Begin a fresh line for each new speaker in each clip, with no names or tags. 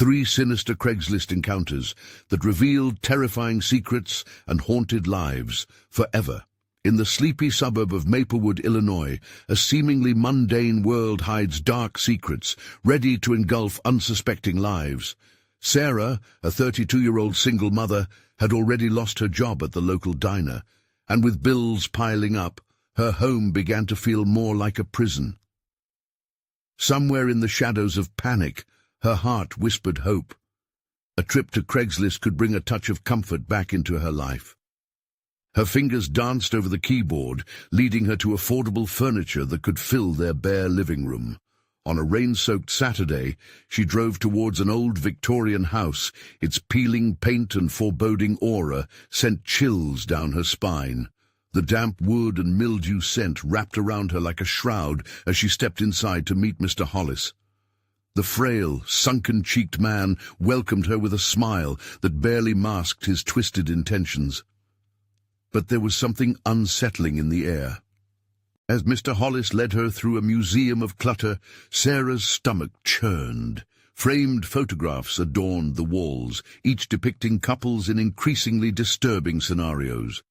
3 sinister Craigslist encounters that revealed terrifying secrets and haunted lives forever. In the sleepy suburb of Maplewood, Illinois, a seemingly mundane world hides dark secrets, ready to engulf unsuspecting lives. Sarah, a 32-year-old single mother, had already lost her job at the local diner, and with bills piling up, her home began to feel more like a prison. Somewhere in the shadows of panic, her heart whispered hope. A trip to Craigslist could bring a touch of comfort back into her life. Her fingers danced over the keyboard, leading her to affordable furniture that could fill their bare living room. On a rain-soaked Saturday, she drove towards an old Victorian house. Its peeling paint and foreboding aura sent chills down her spine. The damp wood and mildew scent wrapped around her like a shroud as she stepped inside to meet Mr. Hollis. The frail, sunken-cheeked man welcomed her with a smile that barely masked his twisted intentions. But there was something unsettling in the air. As Mr. Hollis led her through a museum of clutter, Sarah's stomach churned. Framed photographs adorned the walls, each depicting couples in increasingly disturbing scenarios.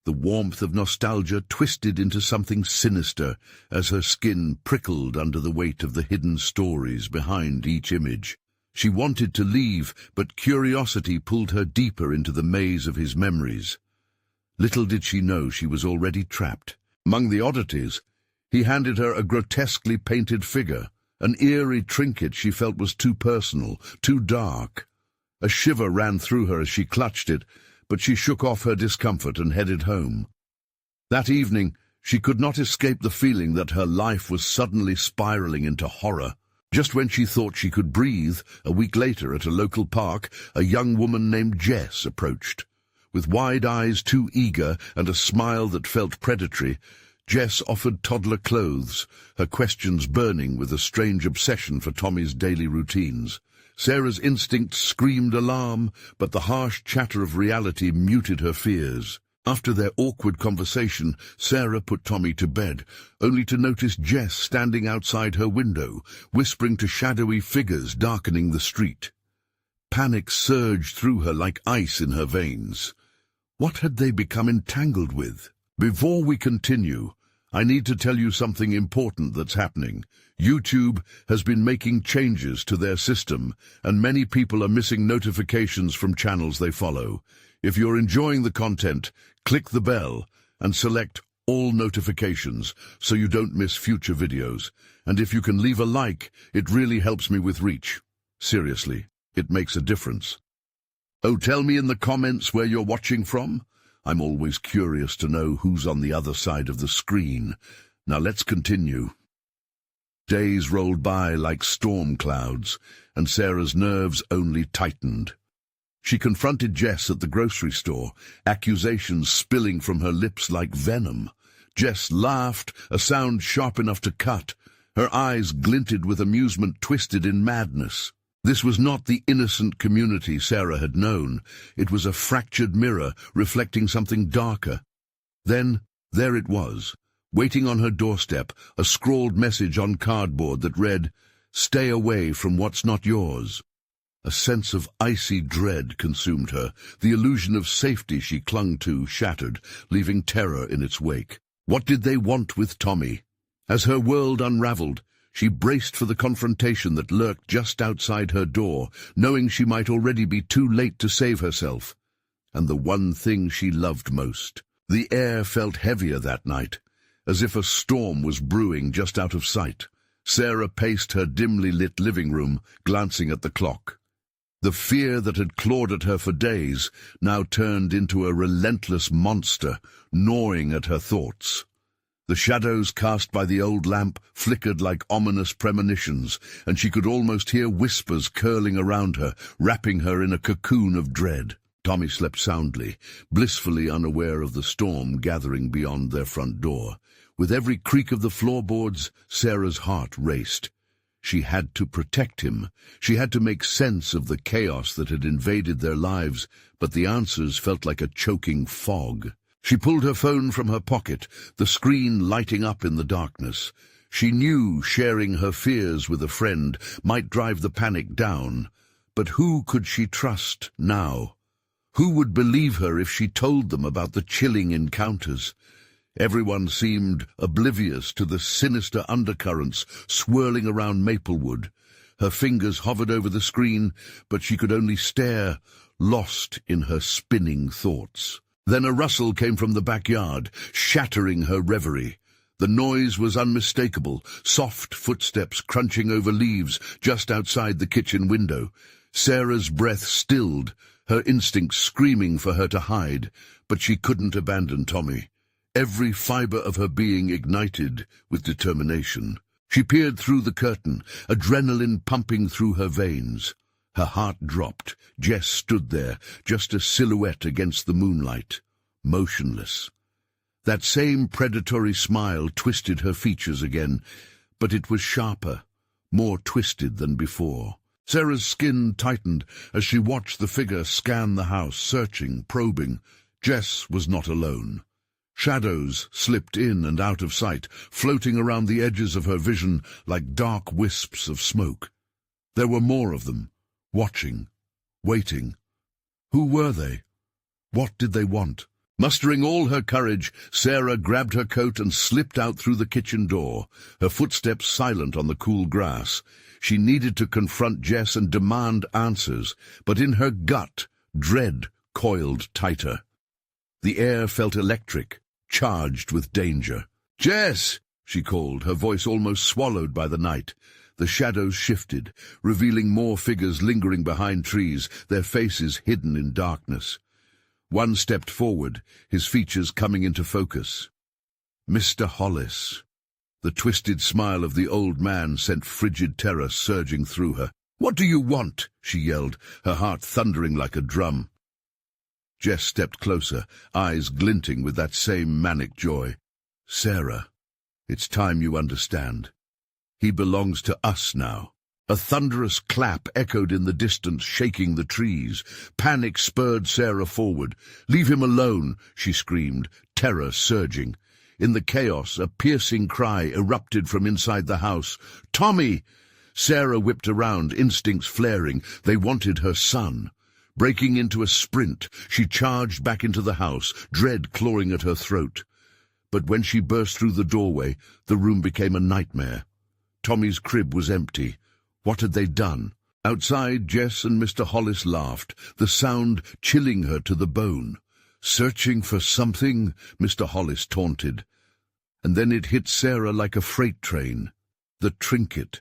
The warmth of nostalgia twisted into something sinister as her skin prickled under the weight of the hidden stories behind each image. She wanted to leave, but curiosity pulled her deeper into the maze of his memories. Little did she know she was already trapped. Among the oddities, he handed her a grotesquely painted figure, an eerie trinket she felt was too personal, too dark. A shiver ran through her as she clutched it, but she shook off her discomfort and headed home. That evening, she could not escape the feeling that her life was suddenly spiraling into horror. Just when she thought she could breathe, a week later at a local park, a young woman named Jess approached. With wide eyes too eager and a smile that felt predatory, Jess offered toddler clothes, her questions burning with a strange obsession for Tommy's daily routines. Sarah's instincts screamed alarm, but the harsh chatter of reality muted her fears. After their awkward conversation, Sarah put Tommy to bed, only to notice Jess standing outside her window, whispering to shadowy figures darkening the street. Panic surged through her like ice in her veins. What had they become entangled with? Before we continue, I need to tell you something important that's happening. YouTube has been making changes to their system, and many people are missing notifications from channels they follow. If you're enjoying the content, click the bell and select all notifications so you don't miss future videos. And if you can leave a like, it really helps me with reach. Seriously, it makes a difference. Oh, tell me in the comments where you're watching from. I'm always curious to know who's on the other side of the screen. Now let's continue. Days rolled by like storm clouds, and Sarah's nerves only tightened. She confronted Jess at the grocery store, accusations spilling from her lips like venom. Jess laughed, a sound sharp enough to cut. Her eyes glinted with amusement twisted in madness. This was not the innocent community Sarah had known. It was a fractured mirror reflecting something darker. Then, there it was, waiting on her doorstep, a scrawled message on cardboard that read, "Stay away from what's not yours." A sense of icy dread consumed her. The illusion of safety she clung to shattered, leaving terror in its wake. What did they want with Tommy? As her world unraveled, she braced for the confrontation that lurked just outside her door, knowing she might already be too late to save herself. And the one thing she loved most. The air felt heavier that night, as if a storm was brewing just out of sight. Sarah paced her dimly lit living room, glancing at the clock. The fear that had clawed at her for days now turned into a relentless monster, gnawing at her thoughts. The shadows cast by the old lamp flickered like ominous premonitions, and she could almost hear whispers curling around her, wrapping her in a cocoon of dread. Tommy slept soundly, blissfully unaware of the storm gathering beyond their front door. With every creak of the floorboards, Sarah's heart raced. She had to protect him. She had to make sense of the chaos that had invaded their lives, but the answers felt like a choking fog. She pulled her phone from her pocket, the screen lighting up in the darkness. She knew sharing her fears with a friend might drive the panic down, But who could she trust now? Who would believe her if she told them about the chilling encounters? Everyone seemed oblivious to the sinister undercurrents swirling around Maplewood. Her fingers hovered over the screen, but she could only stare, lost in her spinning thoughts. Then a rustle came from the backyard, shattering her reverie. The noise was unmistakable, soft footsteps crunching over leaves just outside the kitchen window. Sarah's breath stilled, her instincts screaming for her to hide, but she couldn't abandon Tommy. Every fiber of her being ignited with determination. She peered through the curtain, adrenaline pumping through her veins. Her heart dropped. Jess stood there, just a silhouette against the moonlight, motionless. That same predatory smile twisted her features again, but it was sharper, more twisted than before. Sarah's skin tightened as she watched the figure scan the house, searching, probing. Jess was not alone. Shadows slipped in and out of sight, floating around the edges of her vision like dark wisps of smoke. There were more of them, watching, waiting. Who were they? What did they want? Mustering all her courage, Sarah grabbed her coat and slipped out through the kitchen door, her footsteps silent on the cool grass. She needed to confront Jess and demand answers, but in her gut, dread coiled tighter. The air felt electric, charged with danger. "Jess!" she called, her voice almost swallowed by the night. The shadows shifted, revealing more figures lingering behind trees, their faces hidden in darkness. One stepped forward, his features coming into focus. Mr. Hollis. The twisted smile of the old man sent frigid terror surging through her. "What do you want?" she yelled, her heart thundering like a drum. Jess stepped closer, eyes glinting with that same manic joy. "Sarah, it's time you understand. He belongs to us now." A thunderous clap echoed in the distance, shaking the trees. Panic spurred Sarah forward. "Leave him alone," she screamed, terror surging. In the chaos, a piercing cry erupted from inside the house. "Tommy!" Sarah whipped around, instincts flaring. They wanted her son. Breaking into a sprint, she charged back into the house, dread clawing at her throat. But when she burst through the doorway, the room became a nightmare. Tommy's crib was empty. What had they done? Outside, Jess and Mr. Hollis laughed, the sound chilling her to the bone. "Searching for something?" Mr. Hollis taunted. And then it hit Sarah like a freight train. The trinket.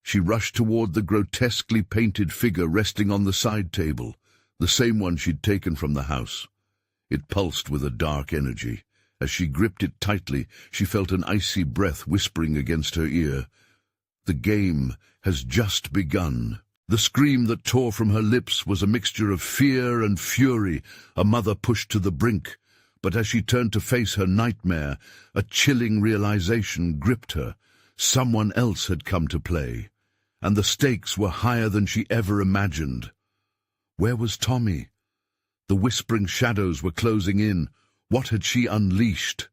She rushed toward the grotesquely painted figure resting on the side table, the same one she'd taken from the house. It pulsed with a dark energy. As she gripped it tightly, she felt an icy breath whispering against her ear. "The game has just begun." The scream that tore from her lips was a mixture of fear and fury, a mother pushed to the brink. But as she turned to face her nightmare, a chilling realization gripped her. Someone else had come to play, and the stakes were higher than she ever imagined. Where was Tommy? The whispering shadows were closing in. What had she unleashed?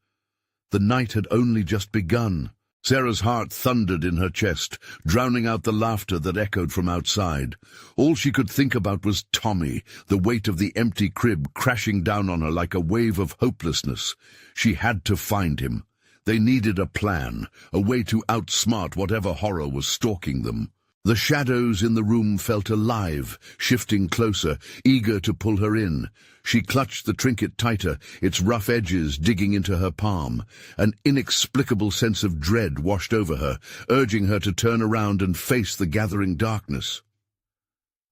The night had only just begun. Sarah's heart thundered in her chest, drowning out the laughter that echoed from outside. All she could think about was Tommy, the weight of the empty crib crashing down on her like a wave of hopelessness. She had to find him. They needed a plan, a way to outsmart whatever horror was stalking them. The shadows in the room felt alive, shifting closer, eager to pull her in. She clutched the trinket tighter, its rough edges digging into her palm. An inexplicable sense of dread washed over her, urging her to turn around and face the gathering darkness.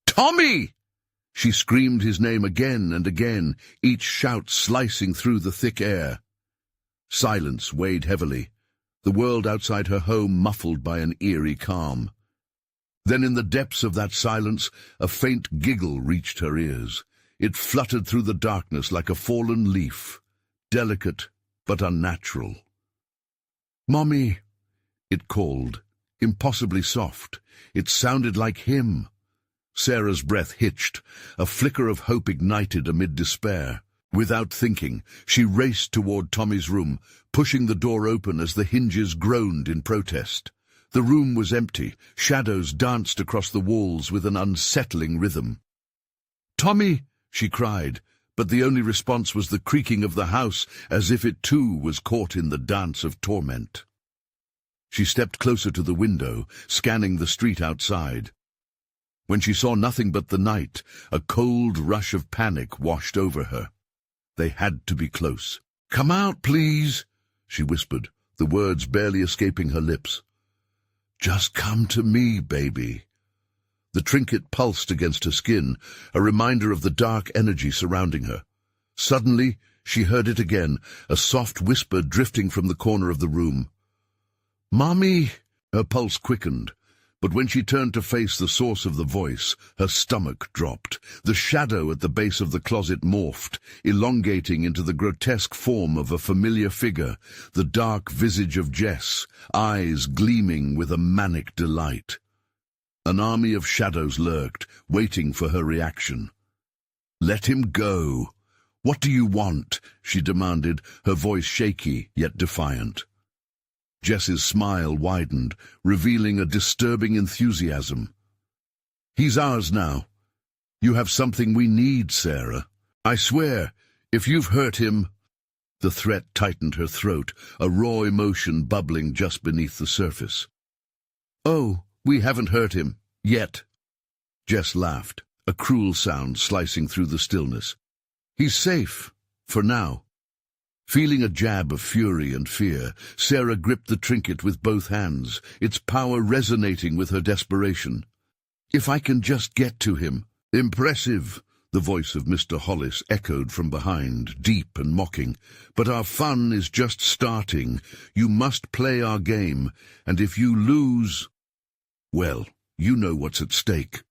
"Tommy!" She screamed his name again and again, each shout slicing through the thick air. Silence weighed heavily, the world outside her home muffled by an eerie calm. Then in the depths of that silence, a faint giggle reached her ears. It fluttered through the darkness like a fallen leaf, delicate but unnatural. "Mommy," it called, impossibly soft. It sounded like him. Sarah's breath hitched, a flicker of hope ignited amid despair. Without thinking, she raced toward Tommy's room, pushing the door open as the hinges groaned in protest. The room was empty. Shadows danced across the walls with an unsettling rhythm. "Tommy!" she cried, but the only response was the creaking of the house, as if it too was caught in the dance of torment. She stepped closer to the window, scanning the street outside. When she saw nothing but the night, a cold rush of panic washed over her. They had to be close. "Come out, please," she whispered, the words barely escaping her lips. "Just come to me, baby." The trinket pulsed against her skin, a reminder of the dark energy surrounding her. Suddenly, she heard it again, a soft whisper drifting from the corner of the room. "Mommy!" Her pulse quickened, but when she turned to face the source of the voice, her stomach dropped. The shadow at the base of the closet morphed, elongating into the grotesque form of a familiar figure, the dark visage of Jess, eyes gleaming with a manic delight. An army of shadows lurked, waiting for her reaction. "Let him go. What do you want?" she demanded, her voice shaky yet defiant. Jess's smile widened, revealing a disturbing enthusiasm. "He's ours now. You have something we need, Sarah. I swear, if you've hurt him—" The threat tightened her throat, a raw emotion bubbling just beneath the surface. "Oh, we haven't hurt him. Yet." Jess laughed, a cruel sound slicing through the stillness. "He's safe. For now." Feeling a jab of fury and fear, Sarah gripped the trinket with both hands, its power resonating with her desperation. "If I can just get to him." "Impressive," the voice of Mr. Hollis echoed from behind, deep and mocking. "But our fun is just starting. You must play our game, and if you lose, well, you know what's at stake."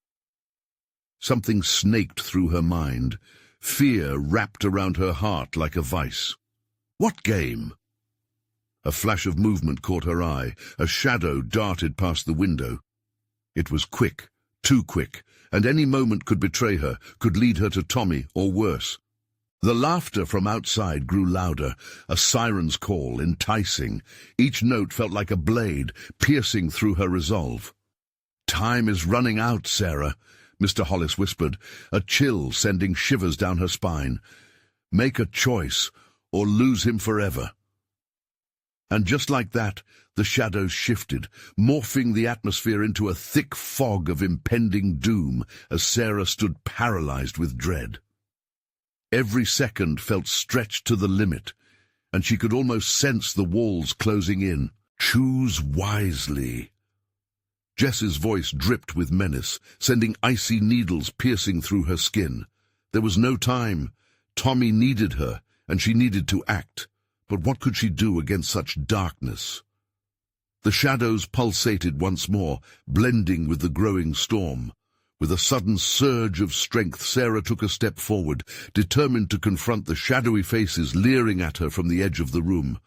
Something snaked through her mind. Fear wrapped around her heart like a vice. "What game?" A flash of movement caught her eye. A shadow darted past the window. It was quick, too quick, and any moment could betray her, could lead her to Tommy, or worse. The laughter from outside grew louder, a siren's call, enticing. Each note felt like a blade, piercing through her resolve. "Time is running out, Sarah," Mr. Hollis whispered, a chill sending shivers down her spine. "Make a choice, or lose him forever." And just like that, the shadows shifted, morphing the atmosphere into a thick fog of impending doom as Sarah stood paralyzed with dread. Every second felt stretched to the limit, and she could almost sense the walls closing in. "Choose wisely." Jess's voice dripped with menace, sending icy needles piercing through her skin. There was no time. Tommy needed her, and she needed to act. But what could she do against such darkness? The shadows pulsated once more, blending with the growing storm. With a sudden surge of strength, Sarah took a step forward, determined to confront the shadowy faces leering at her from the edge of the room.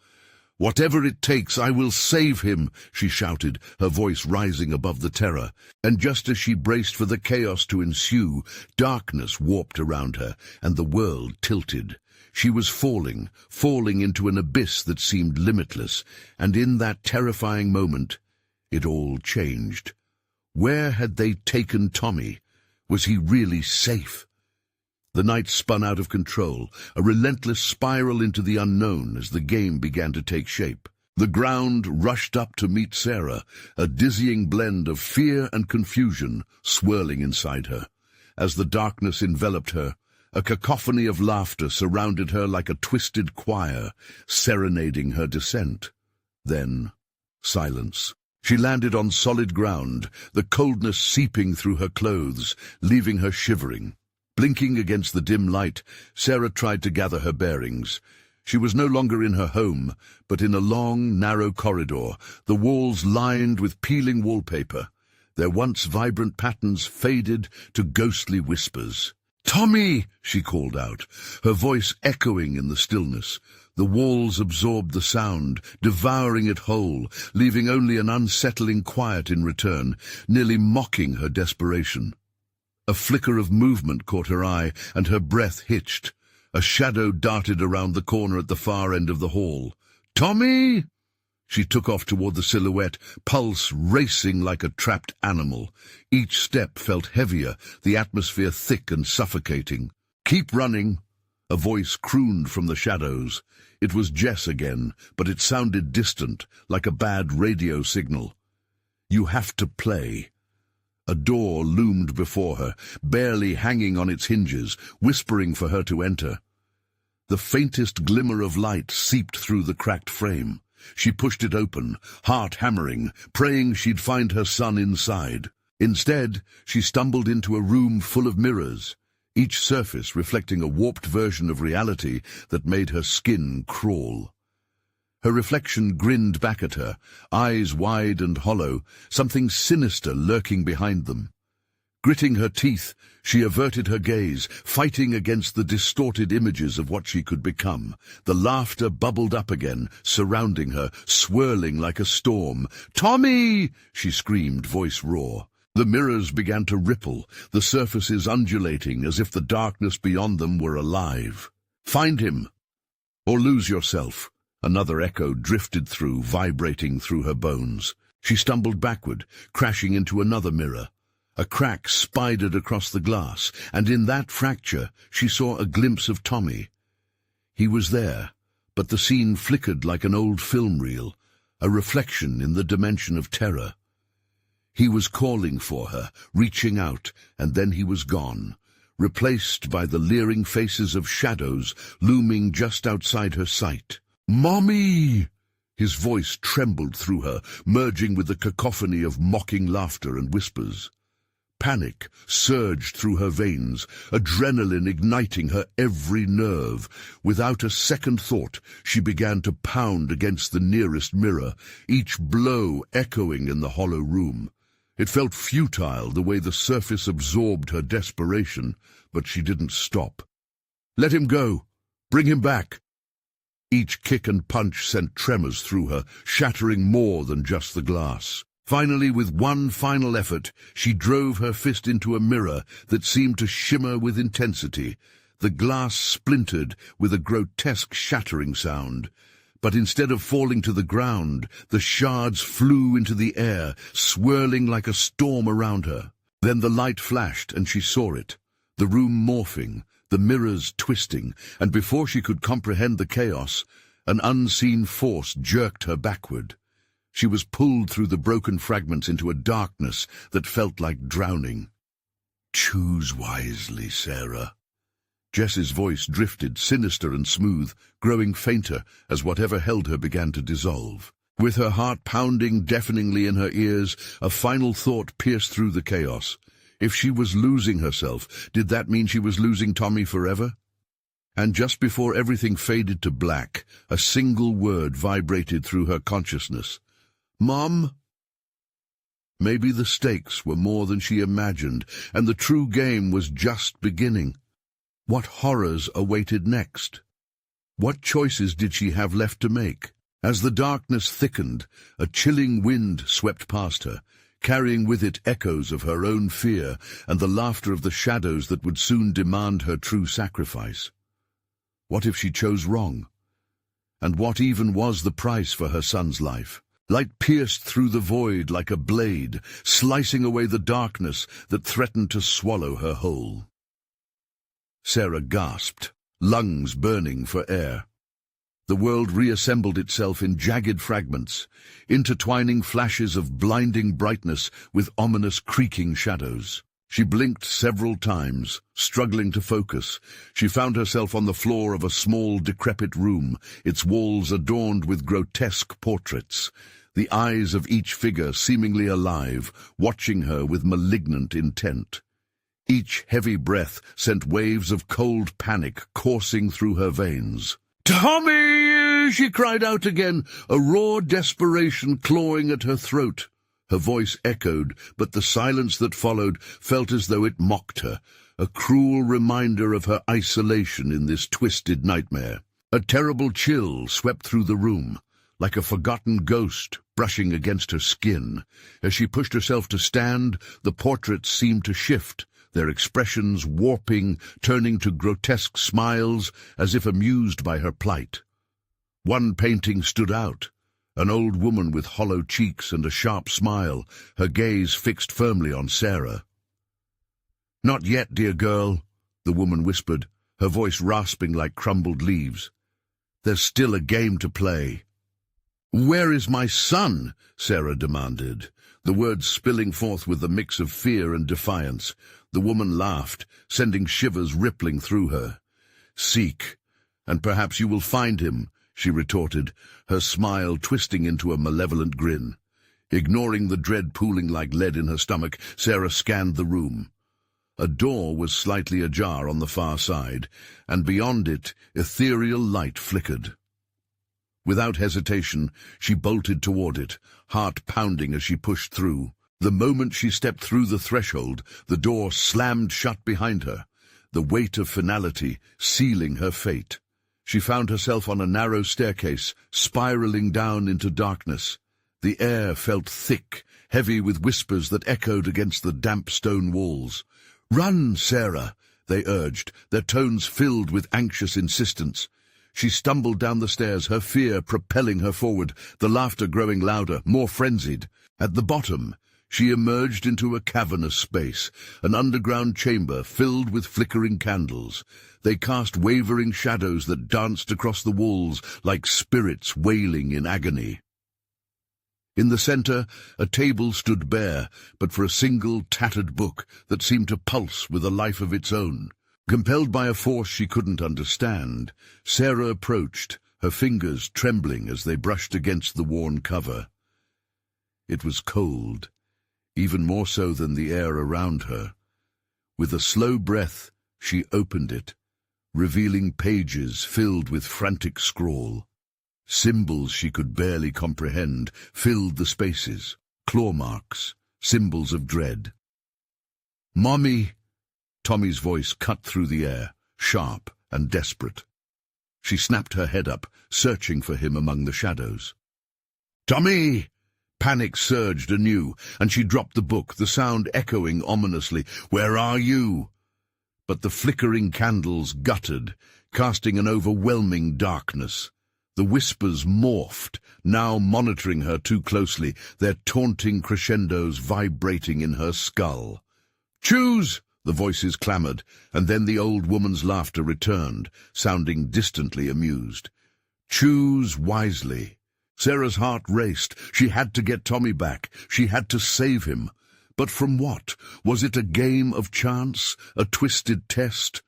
"Whatever it takes, I will save him," she shouted, her voice rising above the terror. And just as she braced for the chaos to ensue, darkness warped around her, and the world tilted. She was falling into an abyss that seemed limitless, and in that terrifying moment, it all changed. Where had they taken Tommy? Was he really safe? The night spun out of control, a relentless spiral into the unknown as the game began to take shape. The ground rushed up to meet Sarah, a dizzying blend of fear and confusion swirling inside her. As the darkness enveloped her, a cacophony of laughter surrounded her like a twisted choir, serenading her descent. Then, silence. She landed on solid ground, the coldness seeping through her clothes, leaving her shivering. Blinking against the dim light, Sarah tried to gather her bearings. She was no longer in her home, but in a long, narrow corridor, the walls lined with peeling wallpaper. Their once vibrant patterns faded to ghostly whispers. "Tommy!" she called out, her voice echoing in the stillness. The walls absorbed the sound, devouring it whole, leaving only an unsettling quiet in return, nearly mocking her desperation. A flicker of movement caught her eye, and her breath hitched. A shadow darted around the corner at the far end of the hall. "Tommy!" She took off toward the silhouette, pulse racing like a trapped animal. Each step felt heavier, the atmosphere thick and suffocating. "Keep running," a voice crooned from the shadows. It was Jess again, but it sounded distant, like a bad radio signal. "You have to play." A door loomed before her, barely hanging on its hinges, whispering for her to enter. The faintest glimmer of light seeped through the cracked frame. She pushed it open, heart hammering, praying she'd find her son inside. Instead, she stumbled into a room full of mirrors, each surface reflecting a warped version of reality that made her skin crawl. Her reflection grinned back at her, eyes wide and hollow, something sinister lurking behind them. Gritting her teeth, she averted her gaze, fighting against the distorted images of what she could become. The laughter bubbled up again, surrounding her, swirling like a storm. "Tommy!" she screamed, voice raw. The mirrors began to ripple, the surfaces undulating as if the darkness beyond them were alive. "Find him, or lose yourself." Another echo drifted through, vibrating through her bones. She stumbled backward, crashing into another mirror. A crack spidered across the glass, and in that fracture she saw a glimpse of Tommy. He was there, but the scene flickered like an old film reel, a reflection in the dimension of terror. He was calling for her, reaching out, and then he was gone, replaced by the leering faces of shadows looming just outside her sight. "Mommy!" His voice trembled through her, merging with the cacophony of mocking laughter and whispers. Panic surged through her veins, adrenaline igniting her every nerve. Without a second thought, she began to pound against the nearest mirror, each blow echoing in the hollow room. It felt futile the way the surface absorbed her desperation, but she didn't stop. "Let him go! Bring him back!" Each kick and punch sent tremors through her, shattering more than just the glass. Finally, with one final effort, she drove her fist into a mirror that seemed to shimmer with intensity. The glass splintered with a grotesque shattering sound. But instead of falling to the ground, the shards flew into the air, swirling like a storm around her. Then the light flashed, and she saw it. The room morphing, the mirrors twisting, and before she could comprehend the chaos, an unseen force jerked her backward. She was pulled through the broken fragments into a darkness that felt like drowning. "Choose wisely, Sarah." Jess's voice drifted, sinister and smooth, growing fainter as whatever held her began to dissolve. With her heart pounding deafeningly in her ears, a final thought pierced through the chaos. If she was losing herself, did that mean she was losing Tommy forever? And just before everything faded to black, a single word vibrated through her consciousness. "Mom?" Maybe the stakes were more than she imagined, and the true game was just beginning. What horrors awaited next? What choices did she have left to make? As the darkness thickened, a chilling wind swept past her, carrying with it echoes of her own fear and the laughter of the shadows that would soon demand her true sacrifice. What if she chose wrong? And what even was the price for her son's life? Light pierced through the void like a blade, slicing away the darkness that threatened to swallow her whole. Sarah gasped, lungs burning for air. The world reassembled itself in jagged fragments, intertwining flashes of blinding brightness with ominous creaking shadows. She blinked several times, struggling to focus. She found herself on the floor of a small, decrepit room, its walls adorned with grotesque portraits, the eyes of each figure seemingly alive, watching her with malignant intent. Each heavy breath sent waves of cold panic coursing through her veins. "Tommy!" she cried out again, a raw desperation clawing at her throat. Her voice echoed, but the silence that followed felt as though it mocked her, a cruel reminder of her isolation in this twisted nightmare. A terrible chill swept through the room, like a forgotten ghost brushing against her skin. As she pushed herself to stand, the portraits seemed to shift, their expressions warping, turning to grotesque smiles, as if amused by her plight. One painting stood out, An old woman with hollow cheeks and a sharp smile, her gaze fixed firmly on Sarah. "Not yet, dear girl," the woman whispered, her voice rasping like crumbled leaves. "There's still a game to play." "Where is my son?" Sarah demanded, the words spilling forth with a mix of fear and defiance. The woman laughed, sending shivers rippling through her. "Seek, and perhaps you will find him," she retorted, her smile twisting into a malevolent grin. Ignoring the dread pooling like lead in her stomach, Sarah scanned the room. A door was slightly ajar on the far side, and beyond it, ethereal light flickered. Without hesitation, she bolted toward it, heart pounding as she pushed through. The moment she stepped through the threshold, the door slammed shut behind her, the weight of finality sealing her fate. She found herself on a narrow staircase, spiraling down into darkness. The air felt thick, heavy with whispers that echoed against the damp stone walls. "Run, Sarah," they urged, their tones filled with anxious insistence. She stumbled down the stairs, her fear propelling her forward, the laughter growing louder, more frenzied. At the bottom, she emerged into a cavernous space, an underground chamber filled with flickering candles. They cast wavering shadows that danced across the walls like spirits wailing in agony. In the center, a table stood bare, but for a single tattered book that seemed to pulse with a life of its own. Compelled by a force she couldn't understand, Sarah approached, her fingers trembling as they brushed against the worn cover. It was cold, even more so than the air around her. With a slow breath, she opened it, revealing pages filled with frantic scrawl. Symbols she could barely comprehend filled the spaces, claw marks, symbols of dread. "Mommy!" Tommy's voice cut through the air, sharp and desperate. She snapped her head up, searching for him among the shadows. "Tommy!" Panic surged anew, and she dropped the book, the sound echoing ominously. "Where are you?" But the flickering candles guttered, casting an overwhelming darkness. The whispers morphed, now monitoring her too closely, their taunting crescendos vibrating in her skull. "Choose!" the voices clamored, and then the old woman's laughter returned, sounding distantly amused. "Choose wisely." Sarah's heart raced. She had to get Tommy back. She had to save him. But from what? Was it a game of chance? A twisted test?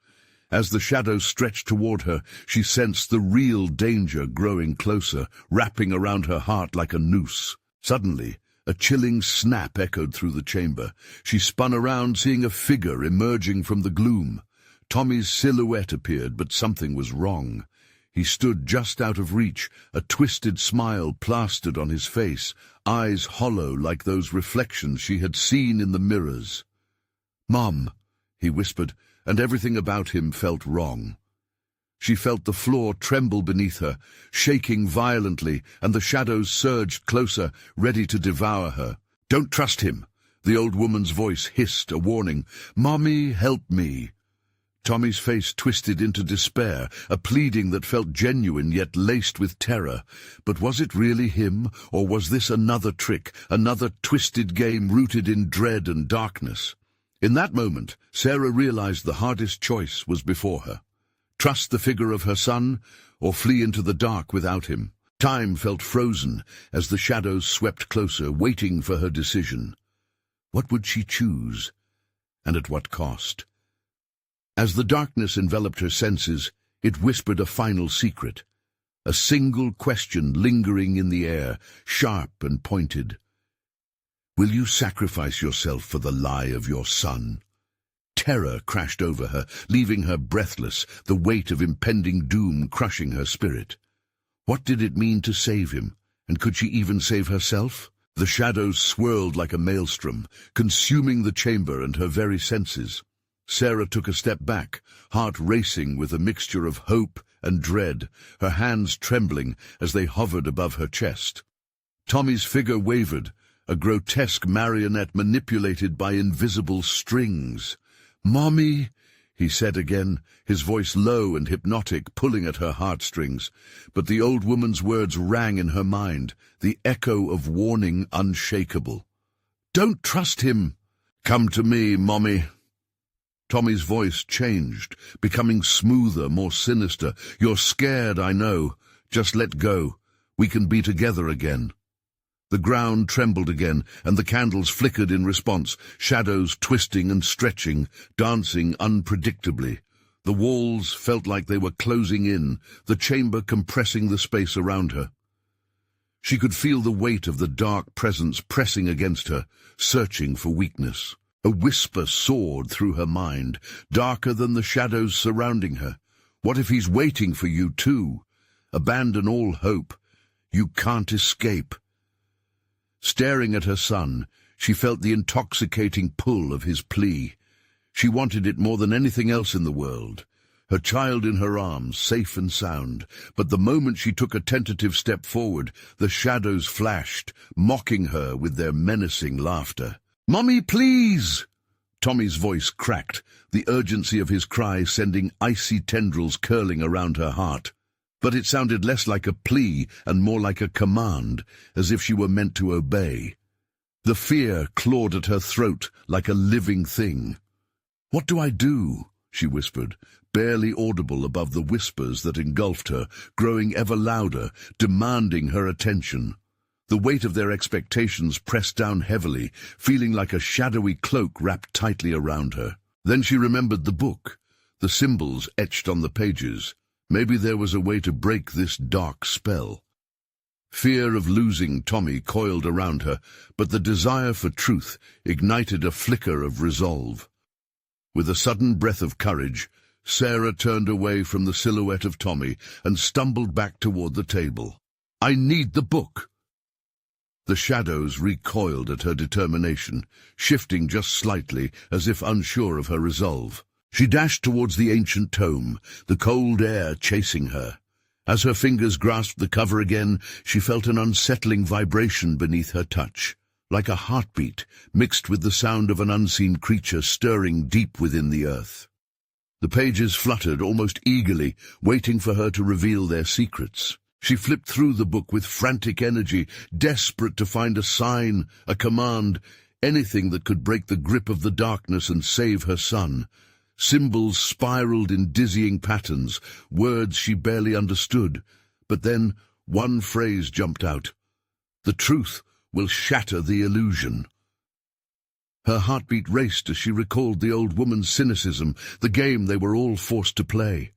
As the shadows stretched toward her, she sensed the real danger growing closer, wrapping around her heart like a noose. Suddenly, a chilling snap echoed through the chamber. She spun around, seeing a figure emerging from the gloom. Tommy's silhouette appeared, but something was wrong. He stood just out of reach, a twisted smile plastered on his face, eyes hollow like those reflections she had seen in the mirrors. "Mom," he whispered, and everything about him felt wrong. She felt the floor tremble beneath her, shaking violently, and the shadows surged closer, ready to devour her. "Don't trust him," the old woman's voice hissed, a warning. "Mommy, help me." Tommy's face twisted into despair, a pleading that felt genuine yet laced with terror. But was it really him, or was this another trick, another twisted game rooted in dread and darkness? In that moment, Sarah realized the hardest choice was before her. Trust the figure of her son, or flee into the dark without him. Time felt frozen as the shadows swept closer, waiting for her decision. What would she choose, and at what cost? As the darkness enveloped her senses, it whispered a final secret, a single question lingering in the air, sharp and pointed. Will you sacrifice yourself for the lie of your son? Terror crashed over her, leaving her breathless, the weight of impending doom crushing her spirit. What did it mean to save him, and could she even save herself? The shadows swirled like a maelstrom, consuming the chamber and her very senses. Sarah took a step back, heart racing with a mixture of hope and dread, her hands trembling as they hovered above her chest. Tommy's figure wavered, a grotesque marionette manipulated by invisible strings. "Mommy," he said again, his voice low and hypnotic, pulling at her heartstrings. But the old woman's words rang in her mind, the echo of warning unshakable. "Don't trust him." "Come to me, Mommy." Tommy's voice changed, becoming smoother, more sinister. "You're scared, I know. Just let go. We can be together again." The ground trembled again, and the candles flickered in response, shadows twisting and stretching, dancing unpredictably. The walls felt like they were closing in, the chamber compressing the space around her. She could feel the weight of the dark presence pressing against her, searching for weakness. A whisper soared through her mind, darker than the shadows surrounding her. "What if he's waiting for you too? Abandon all hope. You can't escape." Staring at her son, she felt the intoxicating pull of his plea. She wanted it more than anything else in the world. Her child in her arms, safe and sound. But the moment she took a tentative step forward, the shadows flashed, mocking her with their menacing laughter. "Mommy, please!" Tommy's voice cracked, the urgency of his cry sending icy tendrils curling around her heart. But it sounded less like a plea and more like a command, as if she were meant to obey. The fear clawed at her throat like a living thing. "What do I do?" she whispered, barely audible above the whispers that engulfed her, growing ever louder, demanding her attention. The weight of their expectations pressed down heavily, feeling like a shadowy cloak wrapped tightly around her. Then she remembered the book, the symbols etched on the pages. Maybe there was a way to break this dark spell. Fear of losing Tommy coiled around her, but the desire for truth ignited a flicker of resolve. With a sudden breath of courage, Sarah turned away from the silhouette of Tommy and stumbled back toward the table. "I need the book." The shadows recoiled at her determination, shifting just slightly as if unsure of her resolve. She dashed towards the ancient tome, the cold air chasing her. As her fingers grasped the cover again, she felt an unsettling vibration beneath her touch, like a heartbeat mixed with the sound of an unseen creature stirring deep within the earth. The pages fluttered almost eagerly, waiting for her to reveal their secrets. She flipped through the book with frantic energy, desperate to find a sign, a command, anything that could break the grip of the darkness and save her son. Symbols spiraled in dizzying patterns, words she barely understood. But then one phrase jumped out. "The truth will shatter the illusion." Her heartbeat raced as she recalled the old woman's cynicism, the game they were all forced to play.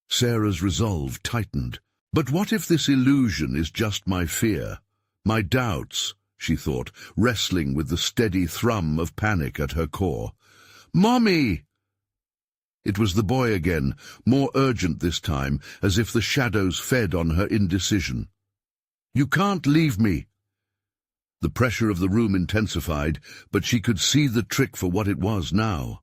Sarah's resolve tightened. "But what if this illusion is just my fear, my doubts?" she thought, wrestling with the steady thrum of panic at her core. "Mommy!" It was the boy again, more urgent this time, as if the shadows fed on her indecision. "You can't leave me." The pressure of the room intensified, but she could see the trick for what it was now.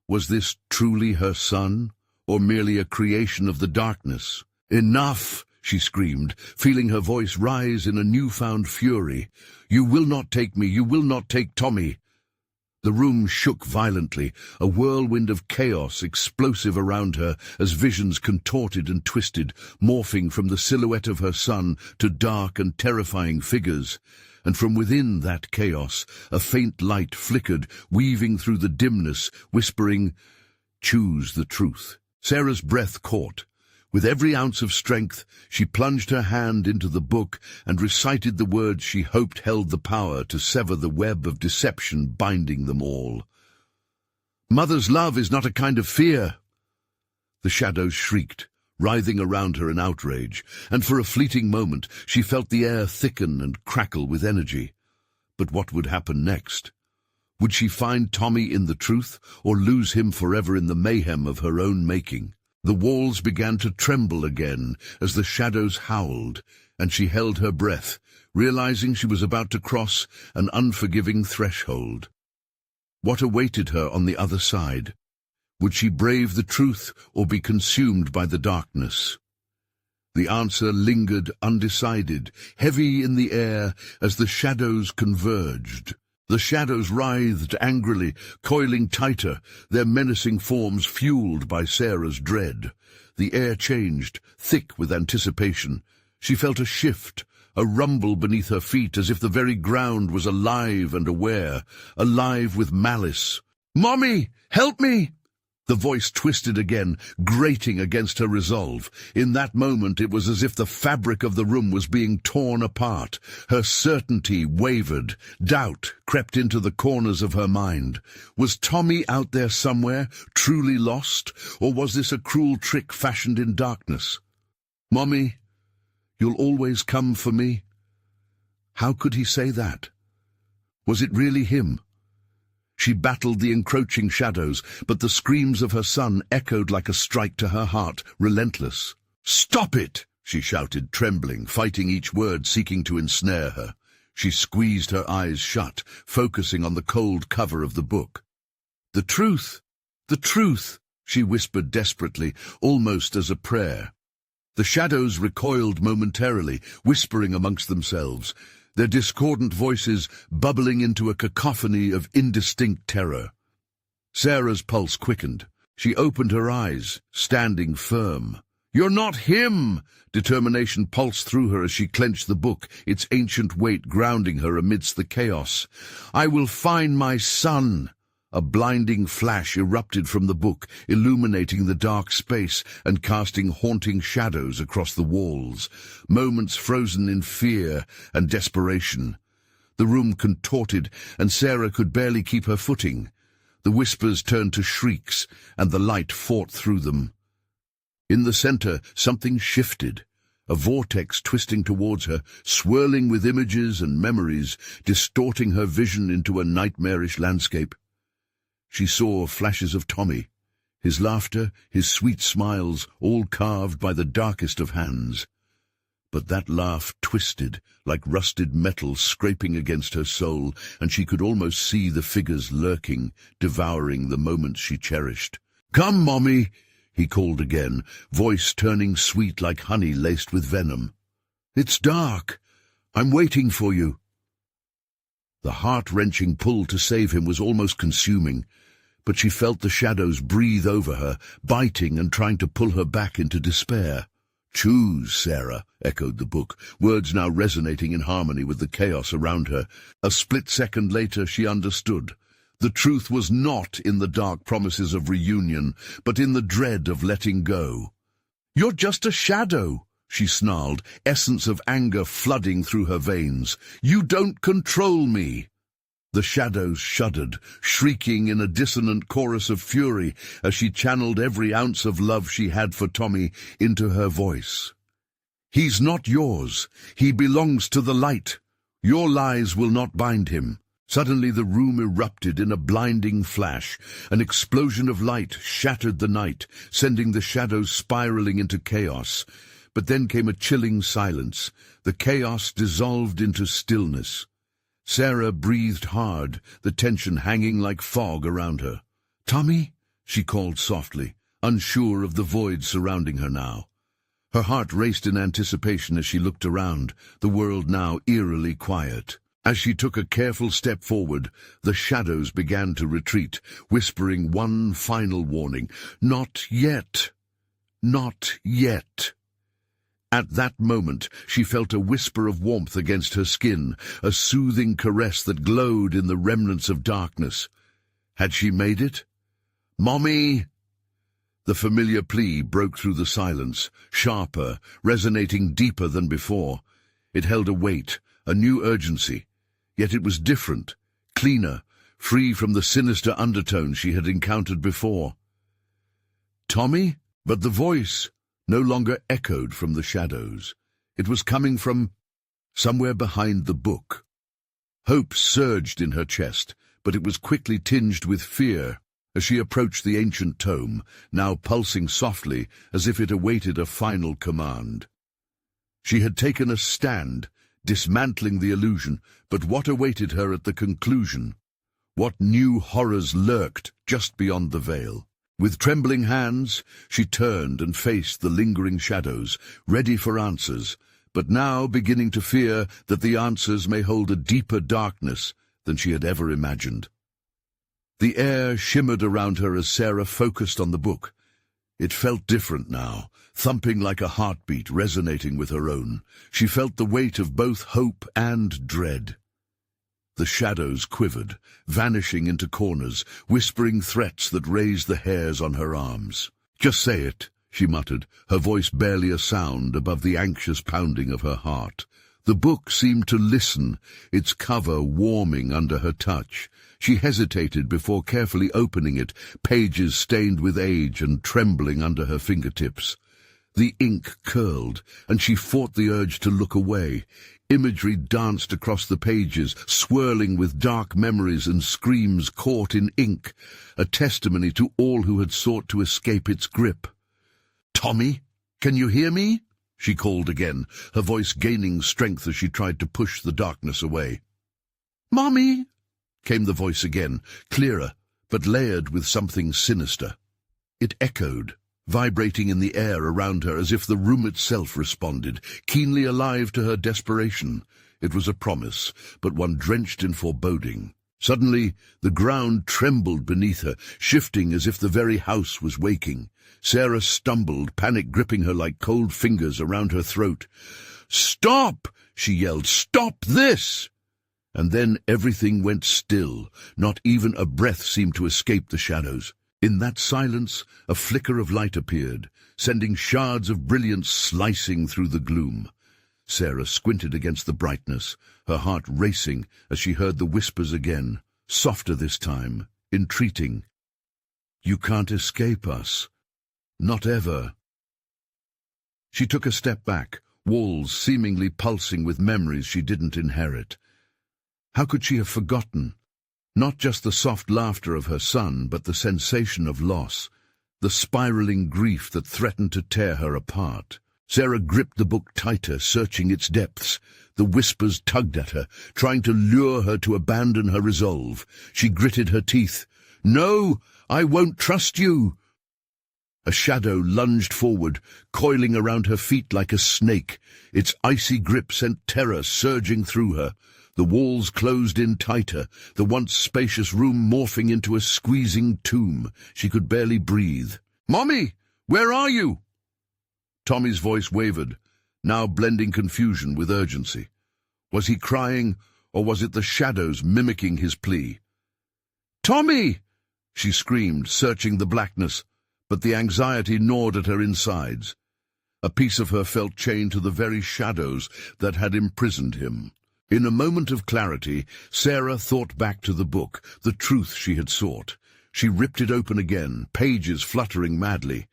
Was this truly her son, or merely a creation of the darkness? "Enough!" she screamed, feeling her voice rise in a newfound fury. "You will not take me, you will not take Tommy." The room shook violently, a whirlwind of chaos explosive around her as visions contorted and twisted, morphing from the silhouette of her son to dark and terrifying figures. And from within that chaos, a faint light flickered, weaving through the dimness, whispering, "Choose the truth." Sarah's breath caught. With every ounce of strength, she plunged her hand into the book and recited the words she hoped held the power to sever the web of deception binding them all. "Mother's love is not a kind of fear." The shadows shrieked, writhing around her in outrage, and for a fleeting moment she felt the air thicken and crackle with energy. But what would happen next? Would she find Tommy in the truth, or lose him forever in the mayhem of her own making? The walls began to tremble again as the shadows howled, and she held her breath, realizing she was about to cross an unforgiving threshold. What awaited her on the other side? Would she brave the truth or be consumed by the darkness? The answer lingered undecided, heavy in the air as the shadows converged. The shadows writhed angrily, coiling tighter, their menacing forms fueled by Sarah's dread. The air changed, thick with anticipation. She felt a shift, a rumble beneath her feet, as if the very ground was alive and aware, alive with malice. "Mommy, help me!" The voice twisted again, grating against her resolve. In that moment it was as if the fabric of the room was being torn apart. Her certainty wavered. Doubt crept into the corners of her mind. Was Tommy out there somewhere, truly lost, or was this a cruel trick fashioned in darkness? "Mommy, you'll always come for me?" How could he say that? Was it really him? She battled the encroaching shadows, but the screams of her son echoed like a strike to her heart, relentless. "Stop it!" she shouted, trembling, fighting each word, seeking to ensnare her. She squeezed her eyes shut, focusing on the cold cover of the book. "The truth! The truth!" she whispered desperately, almost as a prayer. The shadows recoiled momentarily, whispering amongst themselves, their discordant voices bubbling into a cacophony of indistinct terror. Sarah's pulse quickened. She opened her eyes, standing firm. "You're not him!" Determination pulsed through her as she clenched the book, its ancient weight grounding her amidst the chaos. "I will find my son!" A blinding flash erupted from the book, illuminating the dark space and casting haunting shadows across the walls, moments frozen in fear and desperation. The room contorted, and Sarah could barely keep her footing. The whispers turned to shrieks, and the light fought through them. In the center, something shifted, a vortex twisting towards her, swirling with images and memories, distorting her vision into a nightmarish landscape. She saw flashes of Tommy, his laughter, his sweet smiles, all carved by the darkest of hands. But that laugh twisted, like rusted metal scraping against her soul, and she could almost see the figures lurking, devouring the moments she cherished. "Come, Mommy!" he called again, voice turning sweet like honey laced with venom. "It's dark. I'm waiting for you." The heart-wrenching pull to save him was almost consuming, but she felt the shadows breathe over her, biting and trying to pull her back into despair. "Choose, Sarah," echoed the book, words now resonating in harmony with the chaos around her. A split second later she understood. The truth was not in the dark promises of reunion, but in the dread of letting go. "You're just a shadow," she snarled, essence of anger flooding through her veins. "You don't control me." The shadows shuddered, shrieking in a dissonant chorus of fury as she channeled every ounce of love she had for Tommy into her voice. "He's not yours. He belongs to the light. Your lies will not bind him." Suddenly the room erupted in a blinding flash. An explosion of light shattered the night, sending the shadows spiraling into chaos. But then came a chilling silence. The chaos dissolved into stillness. Sarah breathed hard, the tension hanging like fog around her. "Tommy?" she called softly, unsure of the void surrounding her now. Her heart raced in anticipation as she looked around, the world now eerily quiet. As she took a careful step forward, the shadows began to retreat, whispering one final warning. "Not yet. Not yet." At that moment, she felt a whisper of warmth against her skin, a soothing caress that glowed in the remnants of darkness. Had she made it? "Mommy!" The familiar plea broke through the silence, sharper, resonating deeper than before. It held a weight, a new urgency. Yet it was different, cleaner, free from the sinister undertones she had encountered before. "Tommy?" But the voice no longer echoed from the shadows. It was coming from somewhere behind the book. Hope surged in her chest, but it was quickly tinged with fear as she approached the ancient tome, now pulsing softly as if it awaited a final command. She had taken a stand, dismantling the illusion, but what awaited her at the conclusion? What new horrors lurked just beyond the veil? With trembling hands, she turned and faced the lingering shadows, ready for answers, but now beginning to fear that the answers may hold a deeper darkness than she had ever imagined. The air shimmered around her as Sarah focused on the book. It felt different now, thumping like a heartbeat resonating with her own. She felt the weight of both hope and dread. The shadows quivered, vanishing into corners, whispering threats that raised the hairs on her arms. "Just say it," she muttered, her voice barely a sound above the anxious pounding of her heart. The book seemed to listen, its cover warming under her touch. She hesitated before carefully opening it, pages stained with age and trembling under her fingertips. The ink curled, and she fought the urge to look away. Imagery danced across the pages, swirling with dark memories and screams caught in ink, a testimony to all who had sought to escape its grip. "Tommy, can you hear me?" she called again, her voice gaining strength as she tried to push the darkness away. "Mommy!" came the voice again, clearer, but layered with something sinister. It echoed, vibrating in the air around her as if the room itself responded, keenly alive to her desperation. It was a promise, but one drenched in foreboding. Suddenly, the ground trembled beneath her, shifting as if the very house was waking. Sarah stumbled, panic gripping her like cold fingers around her throat. "Stop!" she yelled. "Stop this!" And then everything went still. Not even a breath seemed to escape the shadows. In that silence, a flicker of light appeared, sending shards of brilliance slicing through the gloom. Sarah squinted against the brightness, her heart racing as she heard the whispers again, softer this time, entreating. "You can't escape us. Not ever." She took a step back, walls seemingly pulsing with memories she didn't inherit. How could she have forgotten? Not just the soft laughter of her son, but the sensation of loss, the spiraling grief that threatened to tear her apart. Sarah gripped the book tighter, searching its depths. The whispers tugged at her, trying to lure her to abandon her resolve. She gritted her teeth. "No, I won't trust you!" A shadow lunged forward, coiling around her feet like a snake. Its icy grip sent terror surging through her. The walls closed in tighter, the once spacious room morphing into a squeezing tomb. She could barely breathe. "Mommy, where are you?" Tommy's voice wavered, now blending confusion with urgency. Was he crying, or was it the shadows mimicking his plea? "Tommy!" she screamed, searching the blackness, but the anxiety gnawed at her insides. A piece of her felt chained to the very shadows that had imprisoned him. In a moment of clarity, Sarah thought back to the book, the truth she had sought. She ripped it open again, pages fluttering madly.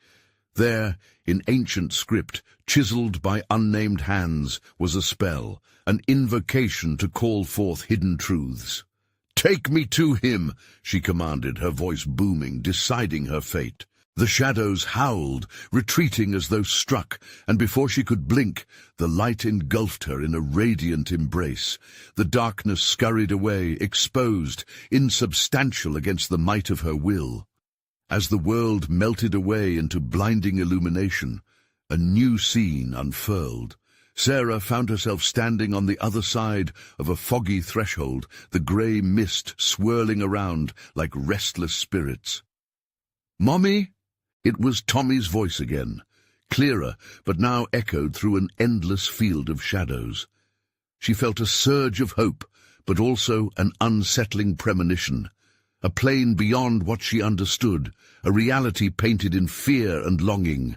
There, in ancient script, chiseled by unnamed hands, was a spell, an invocation to call forth hidden truths. "Take me to him," she commanded, her voice booming, deciding her fate. The shadows howled, retreating as though struck, and before she could blink, the light engulfed her in a radiant embrace. The darkness scurried away, exposed, insubstantial against the might of her will. As the world melted away into blinding illumination, a new scene unfurled. Sarah found herself standing on the other side of a foggy threshold, the grey mist swirling around like restless spirits. "Mommy?" It was Tommy's voice again, clearer, but now echoed through an endless field of shadows. She felt a surge of hope, but also an unsettling premonition. A plane beyond what she understood, a reality painted in fear and longing.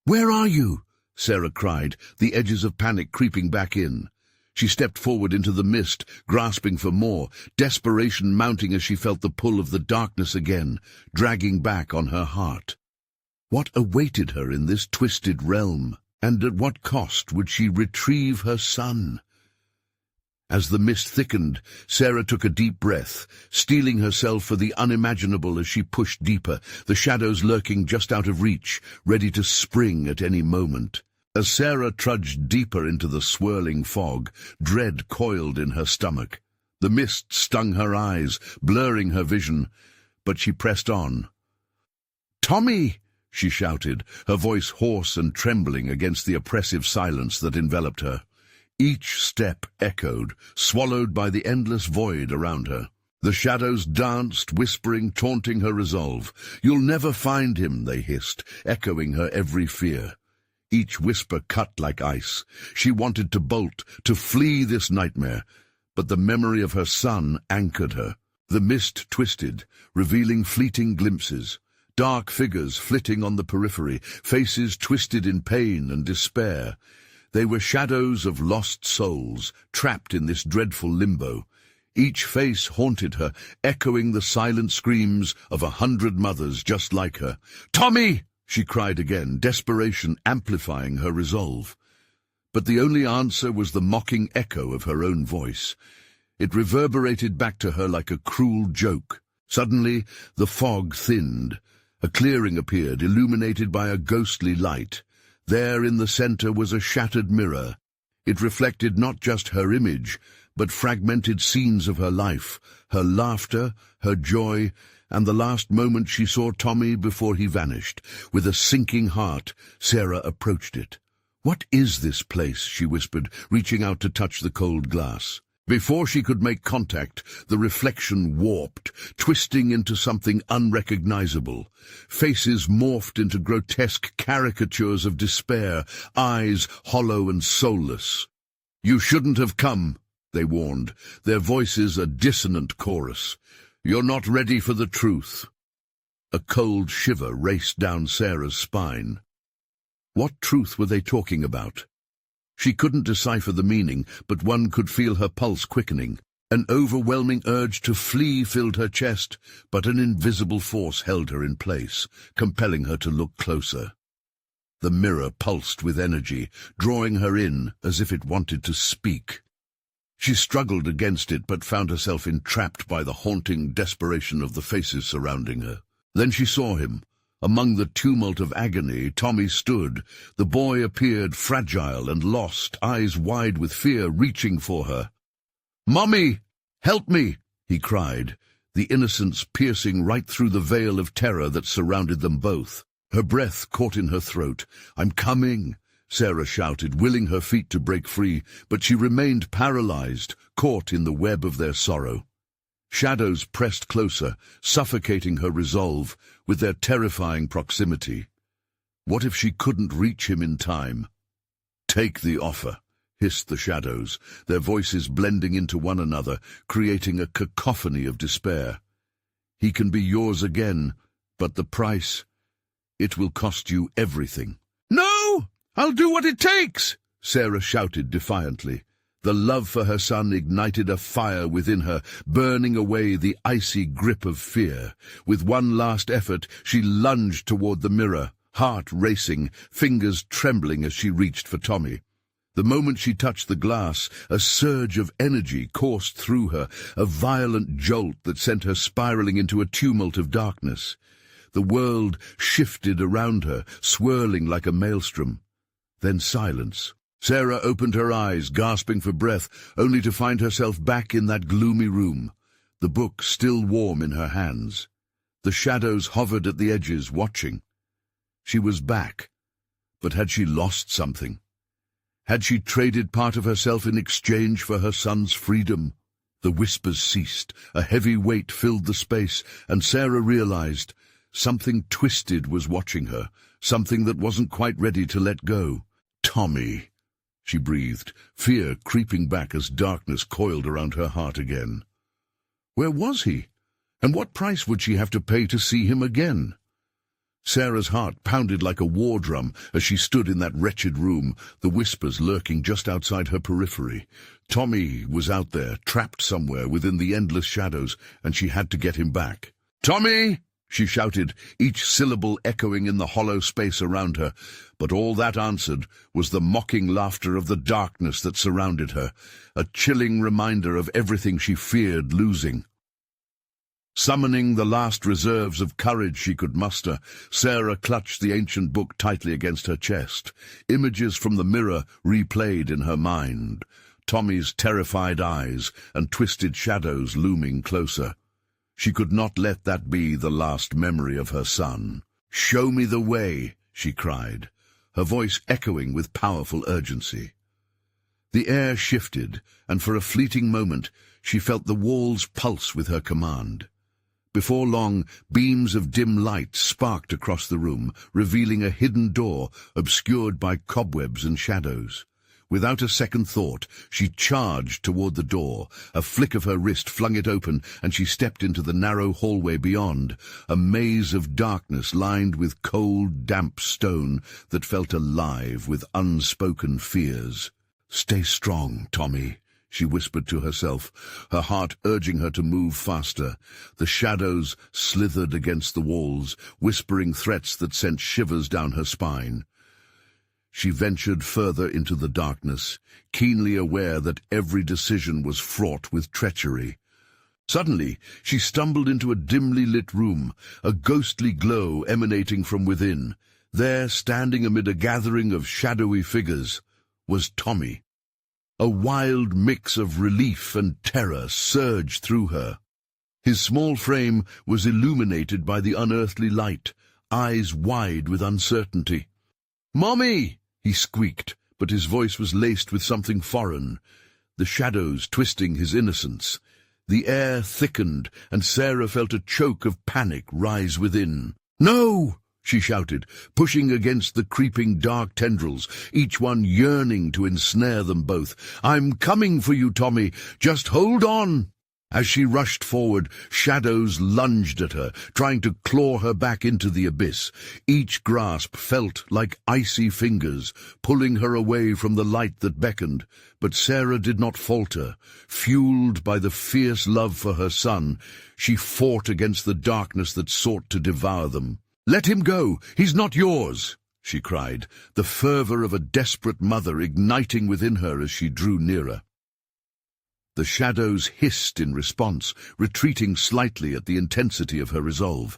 "Where are you?" Sarah cried, the edges of panic creeping back in. She stepped forward into the mist, grasping for more, desperation mounting as she felt the pull of the darkness again, dragging back on her heart. What awaited her in this twisted realm, and at what cost would she retrieve her son? As the mist thickened, Sarah took a deep breath, steeling herself for the unimaginable as she pushed deeper, the shadows lurking just out of reach, ready to spring at any moment. As Sarah trudged deeper into the swirling fog, dread coiled in her stomach. The mist stung her eyes, blurring her vision, but she pressed on. "Tommy!" she shouted, her voice hoarse and trembling against the oppressive silence that enveloped her. Each step echoed, swallowed by the endless void around her. The shadows danced, whispering, taunting her resolve. "You'll never find him," they hissed, echoing her every fear. Each whisper cut like ice. She wanted to bolt, to flee this nightmare, but the memory of her son anchored her. The mist twisted, revealing fleeting glimpses. Dark figures flitting on the periphery, faces twisted in pain and despair. They were shadows of lost souls, trapped in this dreadful limbo. Each face haunted her, echoing the silent screams of 100 mothers just like her. "Tommy!" she cried again, desperation amplifying her resolve. But the only answer was the mocking echo of her own voice. It reverberated back to her like a cruel joke. Suddenly, the fog thinned. A clearing appeared, illuminated by a ghostly light. There in the center was a shattered mirror. It reflected not just her image, but fragmented scenes of her life, her laughter, her joy, and the last moment she saw Tommy before he vanished. With a sinking heart, Sarah approached it. "What is this place?" she whispered, reaching out to touch the cold glass. Before she could make contact, the reflection warped, twisting into something unrecognizable. Faces morphed into grotesque caricatures of despair, eyes hollow and soulless. "You shouldn't have come," they warned, their voices a dissonant chorus. "You're not ready for the truth." A cold shiver raced down Sarah's spine. What truth were they talking about? She couldn't decipher the meaning, but one could feel her pulse quickening. An overwhelming urge to flee filled her chest, but an invisible force held her in place, compelling her to look closer. The mirror pulsed with energy, drawing her in as if it wanted to speak. She struggled against it, but found herself entrapped by the haunting desperation of the faces surrounding her. Then she saw him. Among the tumult of agony, Tommy stood. The boy appeared fragile and lost, eyes wide with fear, reaching for her. "Mommy, help me!" he cried, the innocence piercing right through the veil of terror that surrounded them both. Her breath caught in her throat. "I'm coming," Sarah shouted, willing her feet to break free, but she remained paralyzed, caught in the web of their sorrow. Shadows pressed closer, suffocating her resolve with their terrifying proximity. What if she couldn't reach him in time? "Take the offer," hissed the shadows, their voices blending into one another, creating a cacophony of despair. "He can be yours again, but the price, it will cost you everything." "No! I'll do what it takes!" Sarah shouted defiantly. The love for her son ignited a fire within her, burning away the icy grip of fear. With one last effort, she lunged toward the mirror, heart racing, fingers trembling as she reached for Tommy. The moment she touched the glass, a surge of energy coursed through her, a violent jolt that sent her spiraling into a tumult of darkness. The world shifted around her, swirling like a maelstrom. Then silence. Sarah opened her eyes, gasping for breath, only to find herself back in that gloomy room, the book still warm in her hands. The shadows hovered at the edges, watching. She was back, but had she lost something? Had she traded part of herself in exchange for her son's freedom? The whispers ceased, a heavy weight filled the space, and Sarah realized something twisted was watching her, something that wasn't quite ready to let go. "Tommy," she breathed, fear creeping back as darkness coiled around her heart again. Where was he? And what price would she have to pay to see him again? Sarah's heart pounded like a war drum as she stood in that wretched room, the whispers lurking just outside her periphery. Tommy was out there, trapped somewhere within the endless shadows, and she had to get him back. "Tommy!" she shouted, each syllable echoing in the hollow space around her. But all that answered was the mocking laughter of the darkness that surrounded her, a chilling reminder of everything she feared losing. Summoning the last reserves of courage she could muster, Sarah clutched the ancient book tightly against her chest. Images from the mirror replayed in her mind, Tommy's terrified eyes and twisted shadows looming closer. She could not let that be the last memory of her son. "Show me the way," she cried, her voice echoing with powerful urgency. The air shifted, and for a fleeting moment she felt the walls pulse with her command. Before long, beams of dim light sparked across the room, revealing a hidden door obscured by cobwebs and shadows. Without a second thought, she charged toward the door. A flick of her wrist flung it open, and she stepped into the narrow hallway beyond, a maze of darkness lined with cold, damp stone that felt alive with unspoken fears. "Stay strong, Tommy," she whispered to herself, her heart urging her to move faster. The shadows slithered against the walls, whispering threats that sent shivers down her spine. She ventured further into the darkness, keenly aware that every decision was fraught with treachery. Suddenly, she stumbled into a dimly lit room, a ghostly glow emanating from within. There, standing amid a gathering of shadowy figures, was Tommy. A wild mix of relief and terror surged through her. His small frame was illuminated by the unearthly light, eyes wide with uncertainty. "Mommy!" he squeaked, but his voice was laced with something foreign, the shadows twisting his innocence. The air thickened, and Sarah felt a choke of panic rise within. "No!" she shouted, pushing against the creeping dark tendrils, each one yearning to ensnare them both. "I'm coming for you, Tommy. Just hold on." As she rushed forward, shadows lunged at her, trying to claw her back into the abyss. Each grasp felt like icy fingers, pulling her away from the light that beckoned. But Sarah did not falter. Fueled by the fierce love for her son, she fought against the darkness that sought to devour them. "Let him go! He's not yours!" she cried, the fervor of a desperate mother igniting within her as she drew nearer. The shadows hissed in response, retreating slightly at the intensity of her resolve.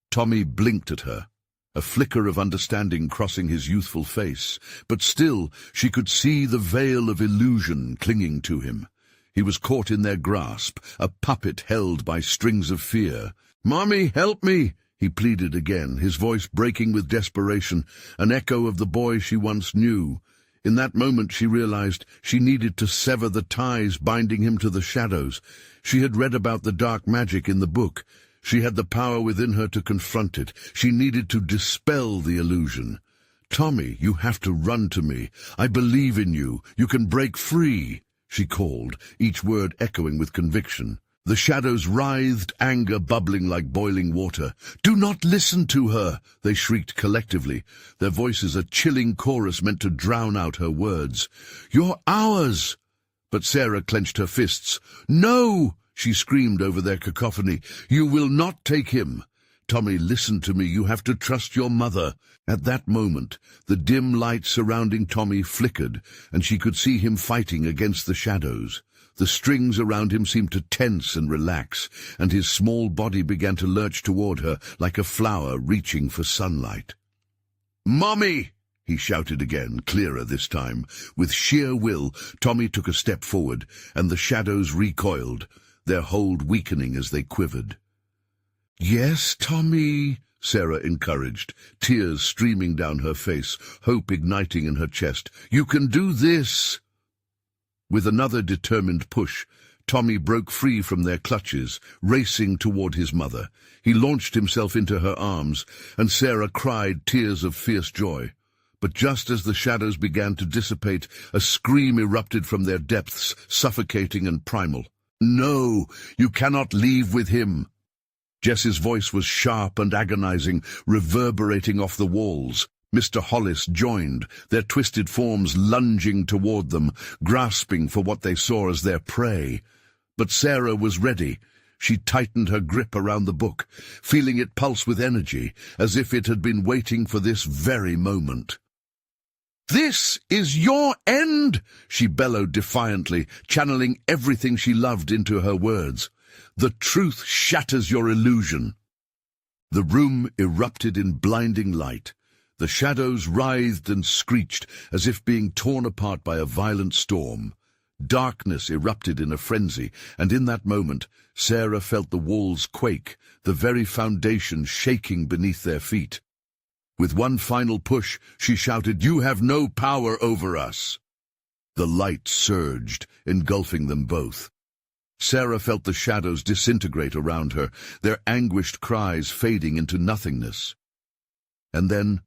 Tommy blinked at her, a flicker of understanding crossing his youthful face, but still she could see the veil of illusion clinging to him. He was caught in their grasp, a puppet held by strings of fear. "Mommy, help me!" he pleaded again, his voice breaking with desperation, an echo of the boy she once knew. In that moment she realized she needed to sever the ties binding him to the shadows. She had read about the dark magic in the book. She had the power within her to confront it. She needed to dispel the illusion. "Tommy, you have to run to me. I believe in you. You can break free," she called, each word echoing with conviction. The shadows writhed, anger bubbling like boiling water. "Do not listen to her!" they shrieked collectively, their voices a chilling chorus meant to drown out her words. "You're ours!" But Sarah clenched her fists. "No!" she screamed over their cacophony. "You will not take him! Tommy, listen to me. You have to trust your mother." At that moment, the dim light surrounding Tommy flickered, and she could see him fighting against the shadows. The strings around him seemed to tense and relax, and his small body began to lurch toward her like a flower reaching for sunlight. "Mommy!" he shouted again, clearer this time. With sheer will, Tommy took a step forward, and the shadows recoiled, their hold weakening as they quivered. "Yes, Tommy," Sarah encouraged, tears streaming down her face, hope igniting in her chest. "You can do this!" With another determined push, Tommy broke free from their clutches, racing toward his mother. He launched himself into her arms, and Sarah cried tears of fierce joy. But just as the shadows began to dissipate, a scream erupted from their depths, suffocating and primal. "No, you cannot leave with him!" Jess's voice was sharp and agonizing, reverberating off the walls. Mr. Hollis joined, their twisted forms lunging toward them, grasping for what they saw as their prey. But Sarah was ready. She tightened her grip around the book, feeling it pulse with energy, as if it had been waiting for this very moment. "This is your end!" she bellowed defiantly, channeling everything she loved into her words. "The truth shatters your illusion." The room erupted in blinding light. The shadows writhed and screeched as if being torn apart by a violent storm. Darkness erupted in a frenzy, and in that moment Sarah felt the walls quake, the very foundation shaking beneath their feet. With one final push, she shouted, "You have no power over us!" The light surged, engulfing them both. Sarah felt the shadows disintegrate around her, their anguished cries fading into nothingness. And then,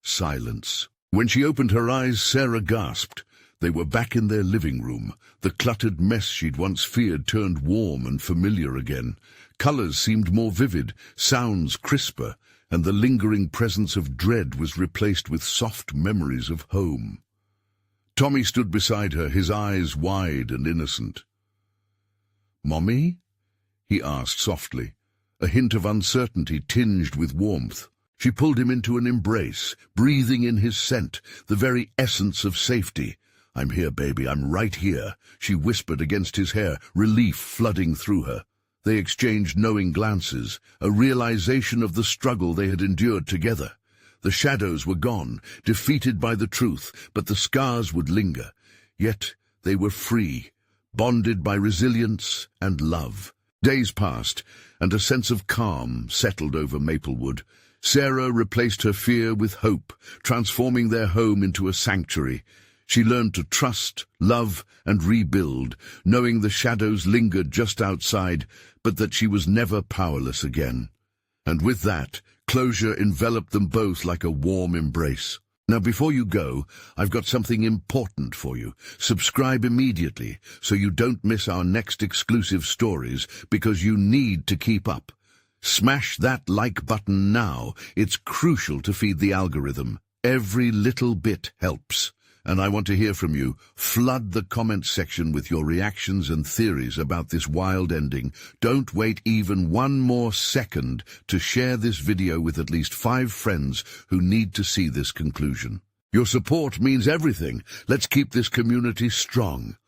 silence. When she opened her eyes, Sarah gasped. They were back in their living room. The cluttered mess she'd once feared turned warm and familiar again. Colors seemed more vivid, sounds crisper, and the lingering presence of dread was replaced with soft memories of home. Tommy stood beside her, his eyes wide and innocent. "Mommy?" he asked softly, a hint of uncertainty tinged with warmth. She pulled him into an embrace, breathing in his scent, the very essence of safety. "I'm here, baby, I'm right here," she whispered against his hair, relief flooding through her. They exchanged knowing glances, a realization of the struggle they had endured together. The shadows were gone, defeated by the truth, but the scars would linger. Yet they were free, bonded by resilience and love. Days passed, and a sense of calm settled over Maplewood. Sarah replaced her fear with hope, transforming their home into a sanctuary. She learned to trust, love, and rebuild, knowing the shadows lingered just outside, but that she was never powerless again. And with that, closure enveloped them both like a warm embrace. Now, before you go, I've got something important for you. Subscribe immediately so you don't miss our next exclusive stories, because you need to keep up. Smash that like button now. It's crucial to feed the algorithm. Every little bit helps. And I want to hear from you. Flood the comments section with your reactions and theories about this wild ending. Don't wait even one more second to share this video with at least 5 friends who need to see this conclusion. Your support means everything. Let's keep this community strong.